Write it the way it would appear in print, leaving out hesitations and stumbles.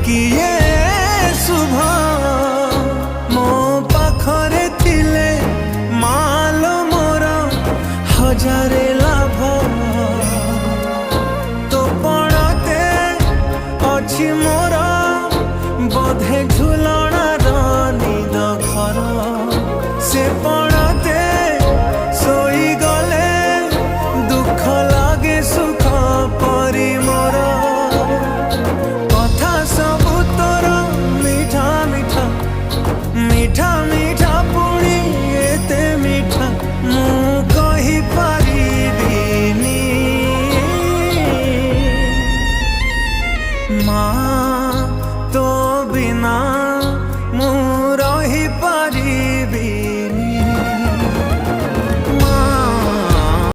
किए शुभ मो पाखरे थिले माल मोर हजारे लाभ तो पड़ते अच्छी